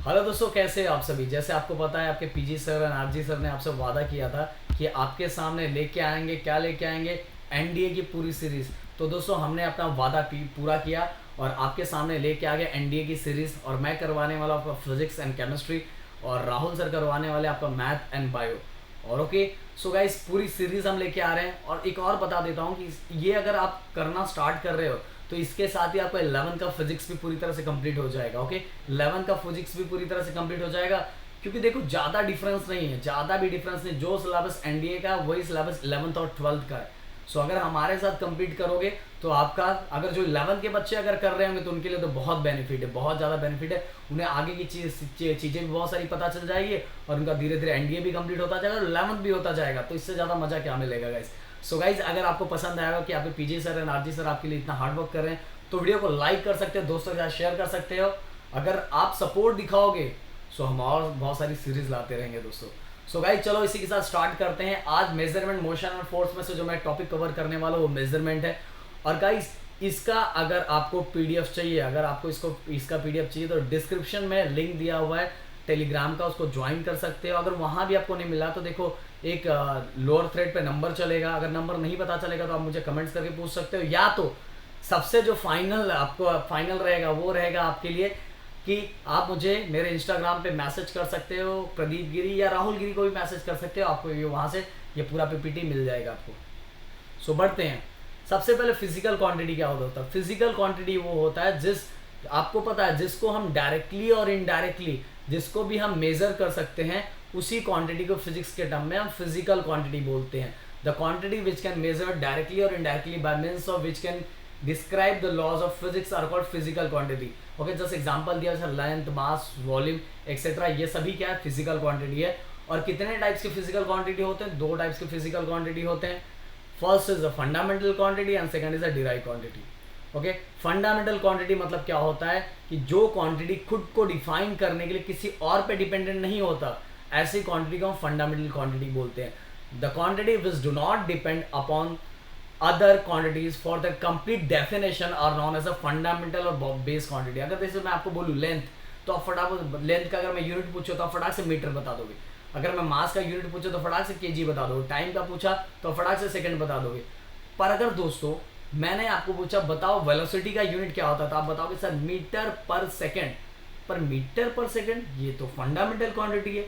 Hello दोस्तों, कैसे हैं आप सभी। जैसे आपको पता है, आपके पीजी सर और आरजी सर ने आपसे वादा किया था कि आपके सामने लेके आएंगे। क्या लेके आएंगे? एनडीए की पूरी सीरीज। तो दोस्तों, हमने अपना वादा पूरा किया और आपके सामने लेके आ गए एनडीए की सीरीज। और मैं करवाने वाला आपका फिजिक्स एंड केमिस्ट्री और राहुल सर करवाने वाले आपका मैथ एंड बायो। और ओके, सो गाइस, पूरी सीरीज हम लेके आ रहे हैं। और एक और बता देता हूँ कि ये अगर आप करना स्टार्ट कर रहे हो तो इसके साथ ही आपका 11 का फिजिक्स भी पूरी तरह से कंप्लीट हो जाएगा। ओके, 11 का फिजिक्स भी पूरी तरह से कंप्लीट हो जाएगा, क्योंकि देखो ज़्यादा डिफरेंस नहीं है, ज़्यादा भी डिफरेंस नहीं। जो सिलेबस एनडीए का वही सिलेबस 11th और 12th का है। सो अगर हमारे साथ कंप्लीट करोगे तो आपका, अगर जो 11 के बच्चे अगर कर रहे होंगे तो उनके लिए तो बहुत बेनिफिट है, बहुत ज़्यादा बेनिफिट है। उन्हें आगे की चीज़ें भी बहुत सारी पता चल जाएगी और उनका धीरे धीरे एनडीए भी कंप्लीट होता जाएगा और 11th भी होता जाएगा। तो इससे ज़्यादा मज़ा क्या मिलेगा गाइस। सो गाइज, अगर आपको पसंद आएगा कि आपके PG sir and RG sir आपके लिए इतना हार्ड वर्क कर रहे हैं तो वीडियो को लाइक कर सकते हो, दोस्तों के साथ शेयर कर सकते हो। अगर आप सपोर्ट दिखाओगे सो हम और बहुत सारी सीरीज लाते रहेंगे दोस्तों। सो गाइज, चलो इसी के साथ स्टार्ट करते हैं। आज मेजरमेंट, मोशन और फोर्स में से जो मैं टॉपिक कवर करने वाला हूँ वो मेजरमेंट है। और गाइज, इसका अगर आपको पीडीएफ चाहिए, अगर आपको इसका पीडीएफ चाहिए तो डिस्क्रिप्शन में लिंक दिया हुआ है टेलीग्राम का, उसको ज्वाइन कर सकते हो। अगर वहाँ भी आपको नहीं मिला तो देखो, एक लोअर थ्रेड पे नंबर चलेगा। अगर नंबर नहीं पता चलेगा तो आप मुझे कमेंट्स करके पूछ सकते हो, या तो सबसे जो फाइनल आपको फाइनल रहेगा वो रहेगा आपके लिए कि आप मुझे मेरे इंस्टाग्राम पे मैसेज कर सकते हो, प्रदीप गिरी या राहुल गिरी को भी मैसेज कर सकते हो। आपको ये वहाँ से ये पूरा पीपीटी मिल जाएगा आपको। सो बढ़ते हैं। सबसे पहले फिजिकल क्वांटिटी क्या होता है? फिजिकल क्वांटिटी वो होता है आपको पता है, जिसको हम डायरेक्टली और इनडायरेक्टली जिसको भी हम मेजर कर सकते हैं, उसी क्वांटिटी को फिजिक्स के टर्म में हम फिजिकल क्वांटिटी बोलते हैं। The quantity which can measure directly और indirectly by means of which can describe the laws of physics are called physical quantity. Okay, जैसे एग्जांपल दिया जैसे लेंथ, मास, वॉल्यूम एक्सेट्रा, ये सभी क्या है? फिजिकल क्वांटिटी है। और कितने टाइप्स के फिजिकल क्वांटिटी होते हैं? दो टाइप्स के फिजिकल क्वांटिटी होते हैं। First is a fundamental quantity and second is a derive quantity. Okay, fundamental quantity मतलब क्या होता है कि जो क्वांटिटी खुद को डिफाइन करने के लिए किसी और पे डिपेंडेंट नहीं होता, ऐसी क्वांटिटी को हम फंडामेंटल क्वांटिटी बोलते हैं। The quantity which do not depend upon other quantities for the complete definition are known as a fundamental और बेस क्वांटिटी। अगर जैसे मैं आपको बोलूँ लेंथ, तो आप फटाफट लेंथ का अगर मैं यूनिट पूछो तो आप फटाक से मीटर बता दोगे। अगर मैं मास का यूनिट पूछो तो फटाक से केजी बता दोगे। टाइम का पूछा तो फटाक से सेकंड बता दोगे। पर अगर दोस्तों मैंने आपको पूछा बताओ वेलोसिटी का यूनिट क्या होता है, तो आप बताओगे सर मीटर पर सेकंड। पर मीटर पर सेकंड ये तो फंडामेंटल क्वांटिटी है,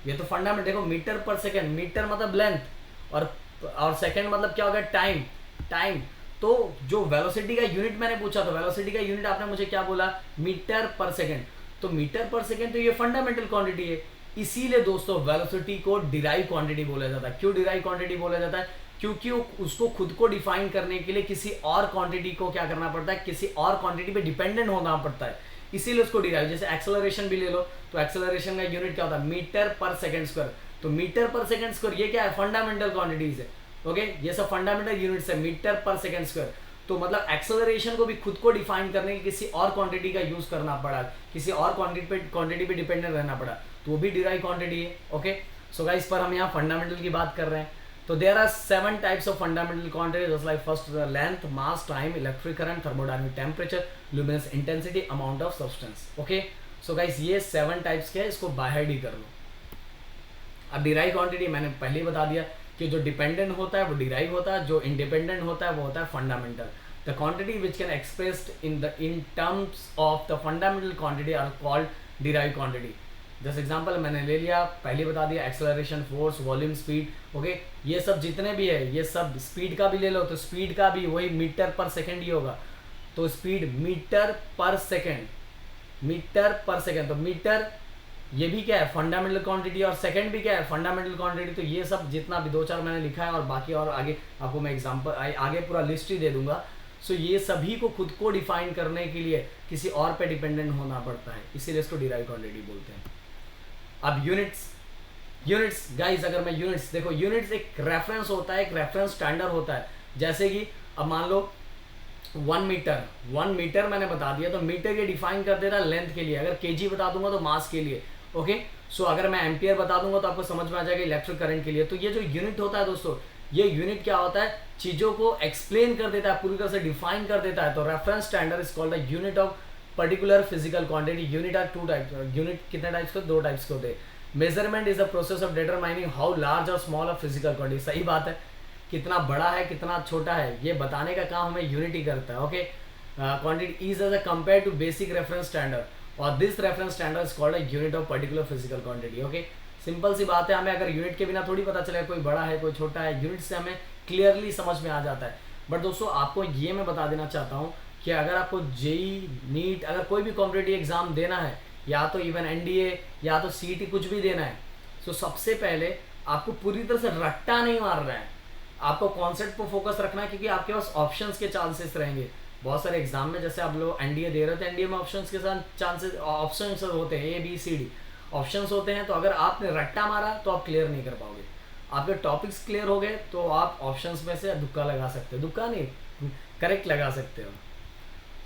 ये तो फंडामेंटल। देखो, मीटर पर सेकंड, मीटर मतलब लेंथ और सेकंड मतलब क्या होगा? टाइम। टाइम। तो जो वेलोसिटी का यूनिट मैंने पूछा, तो वेलोसिटी का यूनिट आपने मुझे क्या बोला? मीटर पर सेकंड। तो मीटर पर सेकंड तो ये फंडामेंटल क्वांटिटी है। इसीलिए दोस्तों वेलोसिटी को डिराइव क्वांटिटी बोला जाता है। क्यों डिराइव क्वांटिटी बोला जाता है? क्योंकि उसको खुद को डिफाइन करने के लिए किसी और क्वांटिटी को क्या करना पड़ता है? किसी और क्वांटिटी पे डिपेंडेंट होना पड़ता है, इसीलिए उसको डिराइव। जैसे एक्सेलरेशन भी ले लो, तो एक्सेलरेशन का यूनिट क्या होता है? मीटर पर सेकंड स्क्वायर। तो मीटर पर सेकंड स्क्वायर ये क्या है? फंडामेंटल क्वांटिटीज है। ओके, ये सब फंडामेंटल यूनिट्स है, मीटर पर सेकंड स्क्वायर। तो मतलब एक्सेलरेशन को भी खुद को डिफाइन करने के किसी और क्वांटिटी का यूज करना पड़ा, किसी और क्वांटिटी पे डिपेंडेंट रहना पड़ा, तो वो भी डिराइव क्वांटिटी है। ओके, सो गाइस, पर हम यहाँ फंडामेंटल की बात कर रहे हैं। तो there are 7 types of fundamental quantities, just like first length, mass, time, electric current, thermodynamic temperature, luminous intensity, amount of substance. Okay, so guys, ये 7 टाइप्स के हैं, इसको बाहर ही कर लो। अब डिराइव क्वांटिटी मैंने पहले ही बता दिया कि जो डिपेंडेंट होता है वो डिराइव होता है, जो इंडिपेंडेंट होता है वो होता है fundamental. The quantity which can expressed in terms of the fundamental quantity are called derive quantity. जैसे एग्जांपल मैंने ले लिया, पहले बता दिया, acceleration, force, volume, speed. Okay, ये सब जितने भी है, ये सब स्पीड का भी ले लो तो स्पीड का भी वही मीटर पर सेकेंड ही होगा। तो स्पीड मीटर पर सेकेंड, मीटर पर सेकेंड। तो मीटर ये भी क्या है? Fundamental quantity. और सेकंड भी क्या है? Fundamental quantity. तो ये सब जितना भी 2-4 मैंने लिखा है और बाकी और आगे आपको मैं एग्जांपल आगे पूरा लिस्ट ही दे दूंगा। सो ये सभी को खुद को डिफाइन करने के लिए किसी और पे डिपेंडेंट होना पड़ता है, इसीलिए इसको डिराइव क्वांटिटी बोलते हैं। अब यूनिट्स गाइस, अगर मैं यूनिट्स देखो, यूनिट्स एक रेफरेंस होता है, एक रेफरेंस स्टैंडर्ड होता है। जैसे कि अब मान लो 1 मीटर मैंने बता दिया, तो मीटर ये डिफाइन कर दे रहा है लेंथ के लिए। अगर केजी बता दूंगा तो मास के लिए। ओके, सो अगर मैं एम्पियर बता दूंगा तो आपको समझ में आ जाएगा इलेक्ट्रिक करंट के लिए। तो ये जो यूनिट होता है दोस्तों, ये यूनिट क्या होता है? चीजों को एक्सप्लेन कर देता है, पूरी तरह से डिफाइन कर देता है। तो reference standard is called the unit of particular physical quantity. Unit are two types. Unit कितने टाइप्स के? दो टाइप्स के होते हैं। Measurement is the process of determining how large और स्मॉल ऑफ फिजिकल क्वांटिटी। सही बात है, कितना बड़ा है कितना छोटा है ये बताने का काम हमें यूनिट ही करता है। Okay, quantity is as a compare to basic reference standard और this reference standard is called a unit of particular physical quantity. Okay, simple सी बात है, हमें अगर यूनिट के बिना थोड़ी पता चलेगा कोई बड़ा है कोई छोटा है, यूनिट से हमें क्लियरली समझ में आ जाता है। बट दोस्तों आपको ये मैं बता देना चाहता हूँ कि अगर आपको जेई नीट अगर कोई भी कॉम्पिटिटिव एग्जाम देना है या तो इवन एनडीए या तो सीईटी कुछ भी देना है, तो सबसे पहले आपको पूरी तरह से रट्टा नहीं मारना है, आपको कॉन्सेप्ट पर फोकस रखना है, क्योंकि आपके पास ऑप्शंस के चांसेस रहेंगे। बहुत सारे एग्जाम में जैसे आप लोग एनडीए दे रहे थे, एनडीए में ऑप्शंस के साथ चांसेस ऑप्शंस होते हैं, ABCD ऑप्शंस होते हैं। तो अगर आपने रट्टा मारा तो आप क्लियर नहीं कर पाओगे। आपके टॉपिक्स क्लियर हो गए तो आप ऑप्शंस में से दुक्का लगा सकते हो, दुक्का नहीं करेक्ट लगा सकते हो।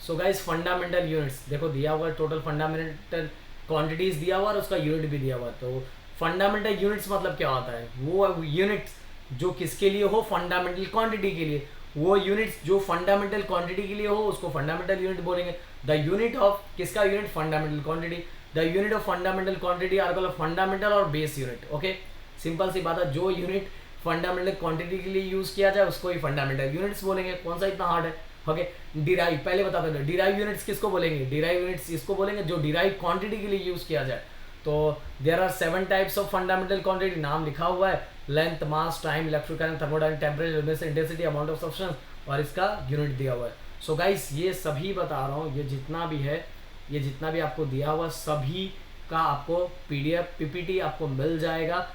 सो गाइस फंडामेंटल यूनिट्स देखो दिया हुआ है, टोटल फंडामेंटल क्वांटिटीज दिया हुआ और उसका यूनिट भी दिया हुआ है। तो फंडामेंटल यूनिट्स मतलब क्या होता है? वो यूनिट्स जो किसके लिए हो? फंडामेंटल क्वांटिटी के लिए। वो यूनिट्स जो फंडामेंटल क्वांटिटी के लिए हो उसको फंडामेंटल यूनिट बोलेंगे। द यूनिट ऑफ किसका unit? Fundamental quantity. The unit of fundamental quantity are called fundamental और बेस यूनिट। ओके, सिंपल सी बात है, जो यूनिट फंडामेंटल क्वांटिटी के लिए यूज किया जाए उसको ही फंडामेंटल यूनिट्स बोलेंगे। कौन सा इतना हार्ड है? ओके, डिराइव पहले बता दो, डिराइव यूनिट्स किसको बोलेंगे? डिराइव यूनिट्स इसको बोलेंगे जो डिराइव क्वांटिटी के लिए यूज किया जाए। तो there are 7 types of fundamental quantity, नाम लिखा हुआ है, length, mass, time, electrocurrent, thermodynamic, temperature, intensity, amount of substance और इसका यूनिट दिया हुआ है। सो गाइस ये सभी बता रहा हूँ, ये जितना भी है, ये जितना भी आपको दिया हुआ सभी का आपको PDF PPT आपको मिल जाएगा,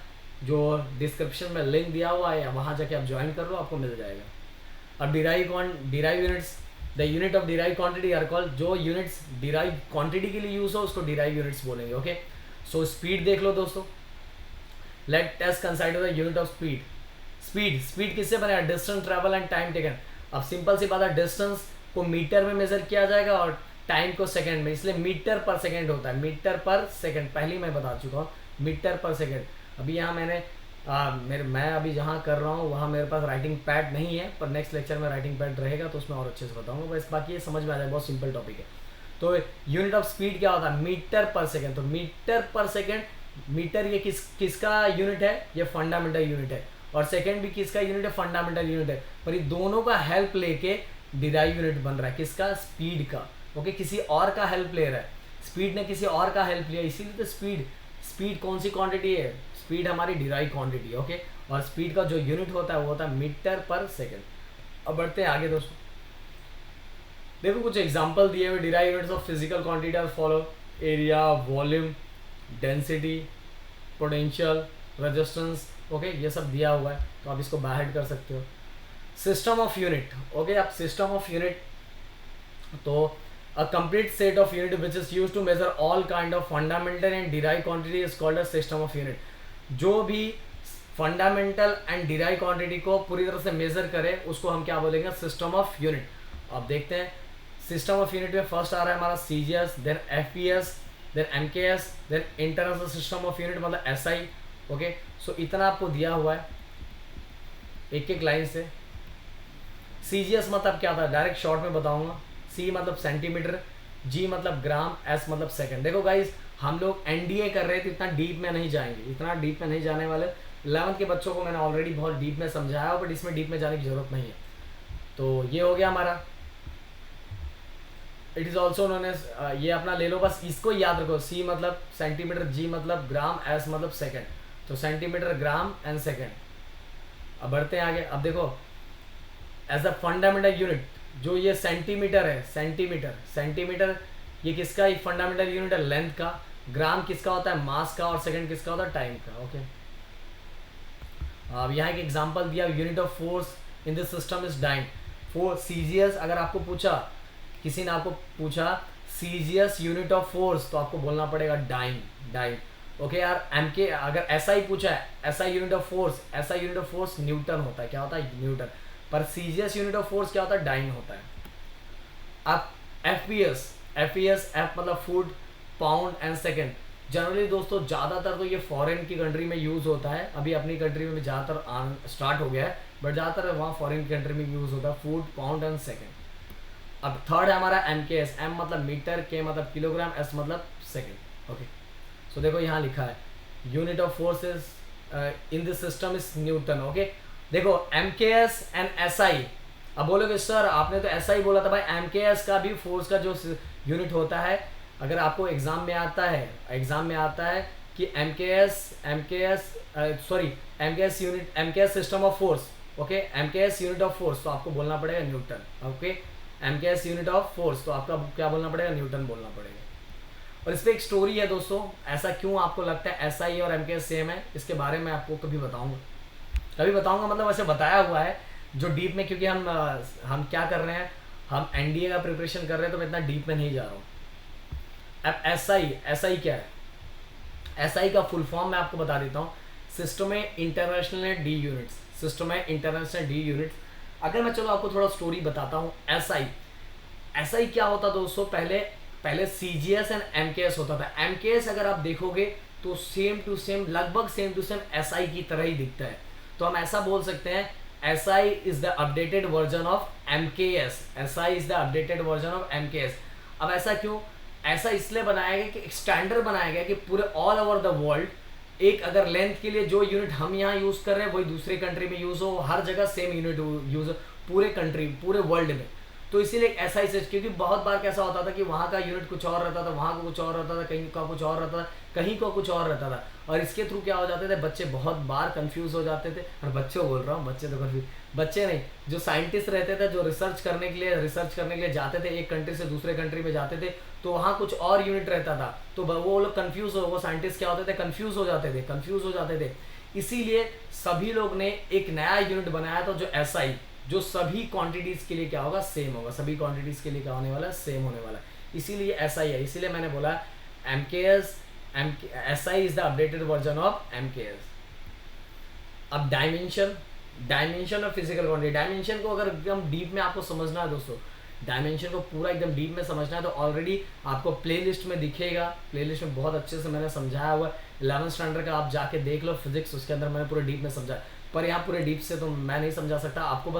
जो डिस्क्रिप्शन में लिंक दिया हुआ है वहाँ जाके आप ज्वाइन कर लो, आपको मिल जाएगा। अब derive units, the unit of derive quantity are called, जो यूनिट्स डिराइव क्वांटिटी के लिए यूज हो उसको डिराइव यूनिट्स बोलेंगे। ओके, सो स्पीड देख लो दोस्तों, let us consider the unit of speed. Speed किससे बनेगा? Distance travel and time taken. अब सिंपल सी बात है, डिस्टेंस को मीटर में मेजर किया जाएगा और टाइम को सेकंड में, इसलिए मीटर पर सेकंड होता है। मीटर पर सेकंड पहले मैं बता चुका हूँ, मीटर पर सेकंड। अभी यहाँ मैं अभी जहाँ कर रहा हूँ वहाँ मेरे पास राइटिंग पैड नहीं है, पर नेक्स्ट लेक्चर में राइटिंग पैड रहेगा तो उसमें और अच्छे से बताऊँगा। बस बाकी ये समझ में आ जाए, बहुत सिंपल टॉपिक है। तो यूनिट ऑफ स्पीड क्या होता है? मीटर पर सेकेंड। तो मीटर पर सेकेंड, मीटर ये किसका यूनिट है? ये फंडामेंटल यूनिट है। और सेकेंड भी किसका यूनिट है? फंडामेंटल यूनिट है। पर ये दोनों का हेल्प लेके डिराइव यूनिट बन रहा है। किसका? स्पीड का। ओके, किसी और का हेल्प ले रहा है, स्पीड ने किसी और का हेल्प लिया, इसीलिए तो स्पीड कौन सी क्वांटिटी है? स्पीड हमारी डिराइव क्वांटिटी है। ओके, और स्पीड का जो यूनिट होता है वो होता है मीटर पर सेकेंड। अब बढ़ते हैं आगे दोस्तों, देखो कुछ एग्जांपल दिए हुए derive units of physical quantity are follow, area, volume, density, potential, resistance. Okay, ये सब दिया हुआ है तो आप इसको बाय हेड कर सकते हो। System of unit. ओके, आप सिस्टम ऑफ यूनिट, तो a complete set of unit which is used to measure all kind of fundamental and derived quantity is called a system of unit। जो भी fundamental and derive quantity को पूरी तरह से major करे उसको हम क्या बोलेंगे? System of unit. अब देखते हैं सिस्टम ऑफ यूनिट में फर्स्ट आ रहा है हमारा CGS, then FPS, then MKS, then international system of unit मतलब SI। ओके, सो इतना आपको दिया हुआ है एक एक लाइन से। CGS मतलब क्या था? डायरेक्ट शॉर्ट में बताऊंगा। C मतलब सेंटीमीटर, G मतलब ग्राम, S मतलब सेकंड। देखो गाइस हम लोग NDA कर रहे थे, इतना डीप में नहीं जाएंगे, इतना डीप में नहीं जाने वाले। 11th के बच्चों को मैंने ऑलरेडी बहुत डीप में समझाया, बट इसमें डीप में जाने की जरूरत नहीं है। तो ये हो गया हमारा, it is also known as, ये अपना ले लो, बस इसको याद रखो। C मतलब सेंटीमीटर, G मतलब ग्राम, S मतलब सेकेंड। तो सेंटीमीटर, ग्राम एंड सेकेंड। अब बढ़ते हैं आगे। अब देखो एज अ फंडामेंटल यूनिट, जो ये सेंटीमीटर है, सेंटीमीटर ये किसका एक फंडामेंटल यूनिट है? लेंथ का। ग्राम किसका होता है? मास का। और सेकंड किसका होता है? टाइम का। ओके, अब यहाँ एक एग्जांपल दिया, unit of force in this system is dyne. CGS, अगर आपको पूछा, किसी ने आपको पूछा CGS यूनिट ऑफ फोर्स, तो आपको बोलना पड़ेगा डाइन। ओके यार, MK अगर SI पूछा है, SI unit of force Newton होता है। क्या होता है? न्यूटन। पर CGS यूनिट ऑफ फोर्स क्या होता है? डाइन होता है। अब FPS F मतलब foot, pound and second. Generally दोस्तों ज़्यादातर तो ये फॉरेन की कंट्री में यूज़ होता है, अभी अपनी कंट्री में भी ज़्यादातर स्टार्ट हो गया है, बट ज़्यादातर वहाँ फॉरेन की कंट्री में यूज़ होता है फुट, पाउंड एंड सेकेंड। अब थर्ड है हमारा एम के एस, एम मतलब मीटर, के मतलब किलोग्राम, एस मतलब सेकेंड। ओके, सो देखो यहाँ लिखा है unit of force is in this system is Newton. Okay, देखो M K S and S I. अब बोलोगे सर आपने तो ऐसा ही बोला था, भाई एम के एस का भी फोर्स का जो यूनिट होता है, अगर आपको एग्जाम में आता है कि M K S sorry M K S unit, M K S system of force, okay, M K S unit of force, तो आपको बोलना पड़ेगा newton. Okay, M K S unit of force, तो आपका क्या बोलना पड़ेगा, न्यूटन बोलना पड़ेगा। और इस पर एक स्टोरी है दोस्तों, ऐसा क्यों आपको लगता है एस आई और एम के एस सेम है, इसके बारे में आपको कभी बताऊंगा, मतलब वैसे बताया हुआ है जो डीप में, क्योंकि हम क्या कर रहे हैं, हम एनडीए का प्रिपरेशन कर रहे हैं, तो मैं इतना डीप में नहीं जा रहा हूँ। अब एस आई क्या है, एस आई का फुल फॉर्म मैं आपको बता देता हूँ, सिस्टम में इंटरनेशनल डी यूनिट्स, सिस्टम में इंटरनेशनल डी यूनिट्स। अगर मैं चलो आपको थोड़ा स्टोरी बताता हूँ, एस आई क्या होता दोस्तों, पहले C G S and M K S होता था। एम के एस अगर आप देखोगे तो सेम टू सेम, लगभग same to same S I की तरह ही दिखता है, तो हम ऐसा बोल सकते हैं S I is the updated version of M K S, S I is the updated version of M K S. अब ऐसा क्यों, ऐसा इसलिए बनाया गया कि एक स्टैंडर्ड बनाया गया कि पूरे ऑल ओवर द वर्ल्ड एक अगर लेंथ के लिए जो यूनिट हम यहाँ यूज कर रहे हैं वही दूसरे कंट्री में यूज हो, हर जगह सेम यूनिट यूज हो, पूरे कंट्री, पूरे वर्ल्ड में। तो इसीलिए ऐसा ही, क्योंकि बहुत बार कैसा होता था कि वहाँ का यूनिट कुछ और रहता था, वहाँ का कुछ और रहता था, कहीं का कुछ और रहता था, कहीं का कुछ और रहता था, और इसके थ्रू क्या हो जाते थे, बच्चे बहुत बार कंफ्यूज हो जाते थे। और बच्चों बोल रहा हूँ, बच्चे तो कंफ्यूज, बच्चे नहीं, जो साइंटिस्ट रहते थे, जो रिसर्च करने के लिए जाते थे, एक कंट्री से दूसरे कंट्री में जाते थे, तो वहाँ कुछ और यूनिट रहता था, तो वो लोग कंफ्यूज हो, वो साइंटिस्ट क्या होते थे, कंफ्यूज हो जाते थे। इसीलिए सभी लोग ने एक नया यूनिट बनाया था जो एस आई, जो सभी क्वांटिटीज के लिए क्या होगा, सेम होगा, सभी क्वांटिटीज के लिए क्या होने वाला है, सेम होने वाला है, इसीलिए एस आई है। इसीलिए मैंने बोला M K S I is the updated version of M K S. अब dimension of physical quantity, dimension को अगर एकदम डीप में आपको समझना है दोस्तों, डायमेंशन को पूरा एकदम डीप में समझना है, तो ऑलरेडी आपको प्लेलिस्ट में दिखेगा, प्लेलिस्ट में बहुत अच्छे से मैंने समझाया हुआ है, 11th स्टैंडर्ड का आप जाके देख लो फिजिक्स, उसके अंदर मैंने पूरे डीप में समझाया। पर यहाँ पूरे डीप से तो मैं नहीं समझा सकता, आपको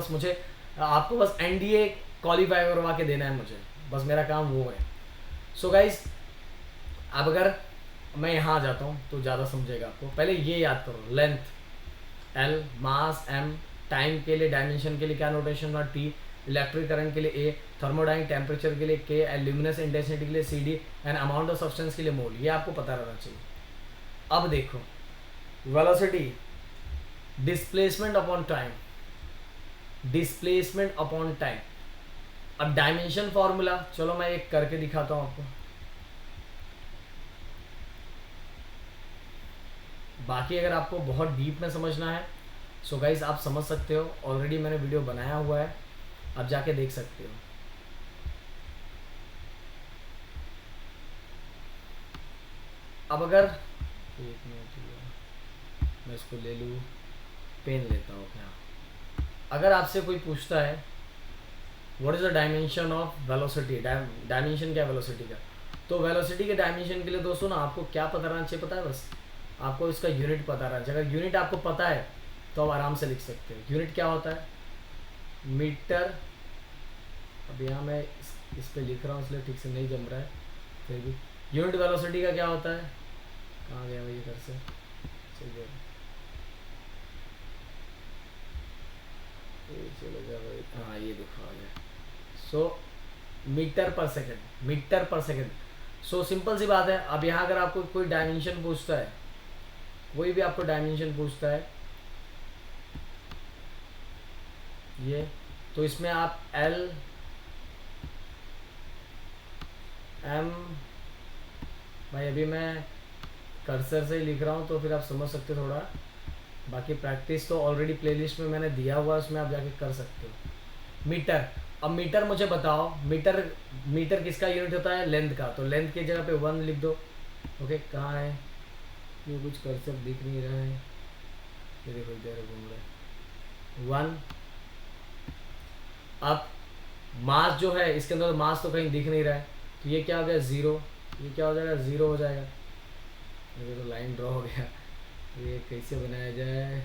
बस एनडीए क्वालिफाई करवा के देना है मुझे, बस मेरा काम वो है। सो गाइज, अब अगर मैं यहाँ आ जाता हूँ तो ज़्यादा समझेगा आपको। पहले ये याद करो, लेंथ एल, मास एम, टाइम के लिए डायमेंशन के लिए क्या नोटेशन था, टी, इलेक्ट्रिक करंट के लिए ए, थर्मोडाइनमिक टेम्परेचर के लिए के, ल्यूमिनस इंटेंसिटी के लिए C D, and amount of substance के लिए मोल, ये आपको पता रहना चाहिए। अब देखो वेलोसिटी, डिस्प्लेसमेंट अपॉन टाइम। अब डायमेंशन फॉर्मूला, चलो मैं एक करके दिखाता हूं आपको, बाकी अगर आपको बहुत डीप में समझना है सो गाइस आप समझ सकते हो, ऑलरेडी मैंने वीडियो बनाया हुआ है, आप जाके देख सकते हो। अब अगर एक मिनट मैं इसको ले लूँ, पेन लेता हूँ क्या, अगर आपसे कोई पूछता है what is the dimension of velocity, dimension क्या है वेलोसिटी का, तो वेलोसिटी के डायमेंशन के लिए दोस्तों ना आपको क्या पता रहना चाहिए, पता है, बस आपको इसका यूनिट पता रहना चाहिए। अगर यूनिट आपको पता है तो आप आराम से लिख सकते हो। यूनिट क्या होता है, मीटर। अब यहाँ मैं इस पे लिख रहा हूँ इसलिए ठीक से नहीं जम रहा है, फिर भी यूनिट वेलोसिटी का क्या होता है, कहाँ गया भाई इधर से, चलिए चलो गया भाई, हाँ ये दिखा गया। सो मीटर पर सेकेंड। सो सिंपल सी बात है। अब यहाँ अगर आपको कोई डायमेंशन पूछता है, कोई भी आपको डायमेंशन पूछता है ये, तो इसमें आप एल एम, भाई अभी मैं कर्सर से ही लिख रहा हूँ तो फिर आप समझ सकते हो थोड़ा, बाकी प्रैक्टिस तो ऑलरेडी प्लेलिस्ट में मैंने दिया हुआ है, उसमें आप जाके कर सकते हो। मीटर, अब मीटर मुझे बताओ, मीटर किसका यूनिट होता है, लेंथ का, तो लेंथ की जगह पे 1 लिख दो। ओके, कहाँ है ये, कुछ कर्सर दिख नहीं रहा है, ये देखो इधर घूम रहा है 1। अब मास जो है इसके अंदर, मास तो कहीं दिख नहीं रहा है, तो ये क्या हो गया 0, ये क्या हो जाएगा 0 हो जाएगा। ये तो लाइन ड्रॉ हो गया, ये कैसे बनाया जाए,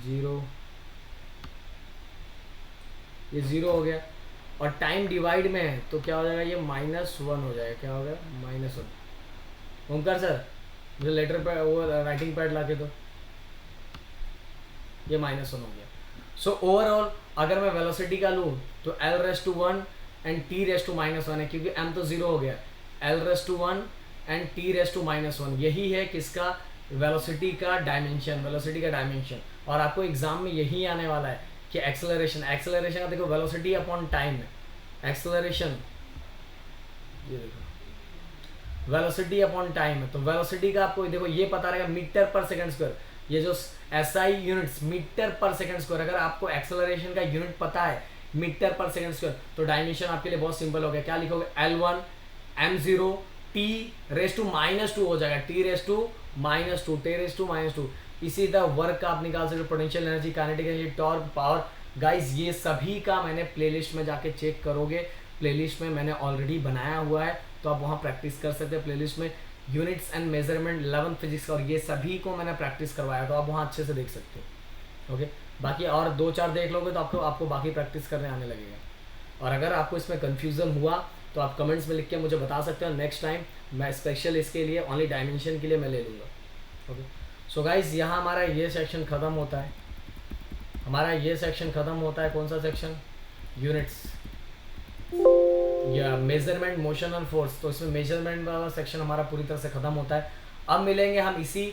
0 ये 0 हो गया, और टाइम डिवाइड में है तो क्या हो जाएगा, ये -1 हो जाएगा। क्या हो गया, -1। ओमकार सर मुझे लेटर पे वो राइटिंग पैड ला के दो। ये -1 हो गया। सो ओवरऑल अगर मैं वेलोसिटी का लूँ तो l⁻⁴ एंड t⁻⁻1 है, क्योंकि m तो 0 हो गया। l⁻⁴ एंड t⁻⁻1 यही है किसका, वेलोसिटी का डायमेंशन, वेलोसिटी का डायमेंशन। और आपको एग्जाम में यही आने वाला है कि एक्सेलरेशन, एक्सेलरेशन का देखो वेलोसिटी अपॉन टाइम है, एक्सेलरेशन ये देखो वेलोसिटी अपॉन टाइम है। तो वेलोसिटी का आपको देखो ये पता रहेगा मीटर पर सेकंड स्क्वायर, ये जो एसआई यूनिट्स मीटर पर सेकंड स्क्वायर, अगर आपको एक्सेलरेशन का यूनिट पता है मीटर पर सेकंड स्क्वायर तो डायमेंशन आपके लिए बहुत सिंपल हो गया। क्या लिखोगे, L1 m0 t⁻⁻2 हो जाएगा, t⁻⁻2 इसी तरह वर्क का आप निकाल सकते हो, potential energy, kinetic energy, torque, power. Guys ये सभी का मैंने प्लेलिस्ट में जाके चेक करोगे, प्लेलिस्ट में मैंने ऑलरेडी बनाया हुआ है, तो आप वहाँ प्रैक्टिस कर सकते हैं। प्लेलिस्ट में units and measurement 11th physics और ये सभी को मैंने प्रैक्टिस करवाया, तो आप वहाँ अच्छे से देख सकते हो। ओके, बाकी और 2-4 देख लोगे तो आपको बाकी प्रैक्टिस करने आने लगेगा। और अगर आपको इसमें कन्फ्यूज़न हुआ तो आप कमेंट्स में लिख के मुझे बता सकते हो, नेक्स्ट टाइम मैं स्पेशल इसके लिए ओनली डायमेंशन के लिए मैं ले लूँगा। ओके, सो गाइज यहाँ हमारा ये सेक्शन ख़त्म होता है, हमारा ये सेक्शन ख़त्म होता है। कौन सा सेक्शन, यूनिट्स या मेजरमेंट, मोशन और फोर्स। तो इसमें मेजरमेंट वाला सेक्शन हमारा पूरी तरह से ख़त्म होता है। अब मिलेंगे हम इसी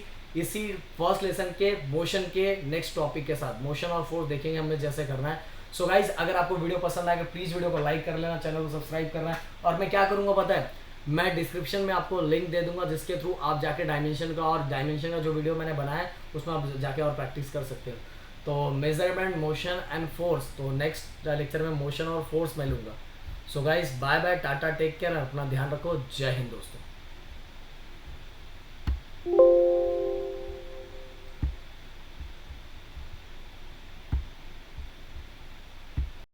फर्स्ट लेसन के मोशन के नेक्स्ट टॉपिक के साथ, मोशन और फोर्स देखेंगे हमें जैसे करना है। सो गाइज अगर आपको वीडियो पसंद आएगा प्लीज़ वीडियो को लाइक कर लेना, चैनल को सब्सक्राइब करना है। और मैं क्या करूँगा पता है, मैं डिस्क्रिप्शन में आपको लिंक दे दूंगा जिसके थ्रू आप जाके डायमेंशन का जो वीडियो मैंने बनाया है उसमें आप जाके और प्रैक्टिस कर सकते हो। तो मेजरमेंट, मोशन एंड फोर्स, तो नेक्स्ट लेक्चर में मोशन और फोर्स मैं लूँगा। सो गाइज बाय बाय, टाटा, टेक केयर, अपना ध्यान रखो, जय हिंद दोस्तों।